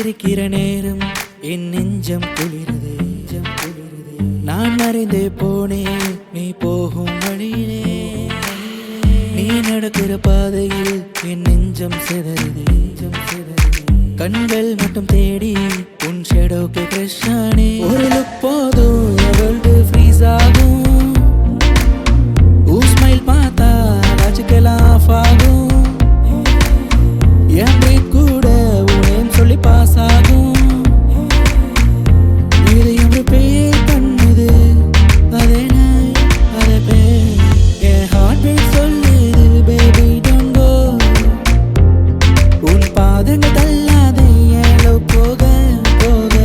சிரிக்கிற நேரம் என் நெஞ்சம் குளிருது. நான் மறைந்தே போனேன் நீ போகும் வழியிலே. நீ நடக்கிற பாதையில் என் நெஞ்சம் சிதறுது. கண்கள் மட்டும் தேடி உன் ஷேடோக்கு கிரஷ் ஆனே. ஒரு லுக் போதும் வேர்ல்டு ஃப்ரீஸ் ஆகும். உன் ஸ்மைல் பார்த்தா வாட்சுக்கெல்லாம் ஆஃப் ஆகும். என் பிரேக் கூட உன் நேம் சொல்லி பாஸ் ஆகும். இதயம் ரிப்பேர் பண்ணுது அதே நாய் அதே பேர். என் ஹார்ட் பீட் சொல்லுது பேபி டோன்ட் கோ. உன் பாதங்கள் தள்ளாதே ஏலோ போக போக.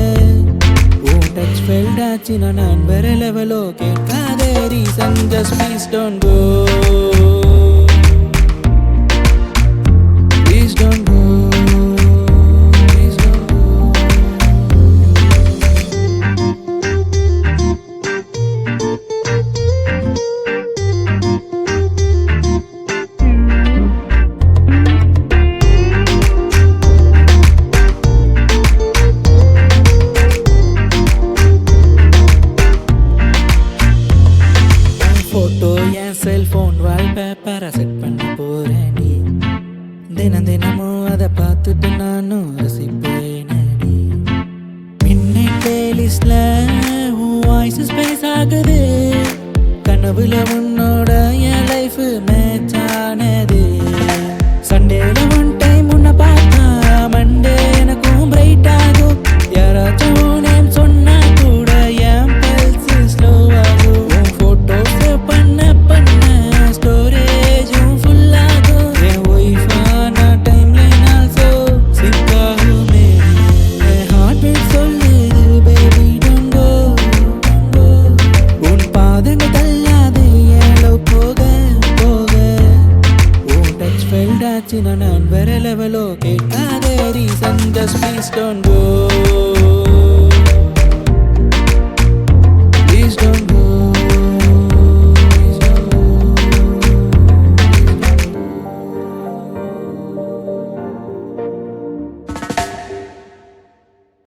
உன் டச் ஃபெல்ட் ஆச்சுன்னா நான் வேற லெவலோ. கேட்காதே reason just please don't go. Please don't go. Please don't go. Photo என் செல்போன் வால்பேப்பரை செட் பண்ணி போறேன். நீ தினம் தினமும் அதை பார்த்துட்டு நானும் ரசிப்பேனடி. மின்னட் பிளேலிஸ்ட்ல உன் வாய்ஸ் ஸ்பேஸ் ஆகுது. கனவுல உன்னோட என் லைஃப் மேட்ச் ஆனது. சண்டேல ஒன் டைம் உன்னை பார்த்தா மண்டே எனக்கும் பிரைட் ஆகும். யாராச்சும் நேம் சொன்னா கூட என் பல்ஸ் ஸ்லோ ஆகும். உன் போட்டோ சேவ் பண்ண பண்ண ஸ்டோரேஜும் ஃபுல் ஆகும். என் ஒய்ஃபான டைம்லைன் ஆல்சோ சிங்க் ஆகுமே. என் ஹார்ட் பீட் சொல்லுது பேபி டோன்ட் கோ. உன் பாதங்கள் தள்ளாதே ஏலோ போக போக. உன் டச் ஃபெல்ட் ஆச்சுன்னா நான் வேற லெவலோ. கேட்காதே reason just please don't go.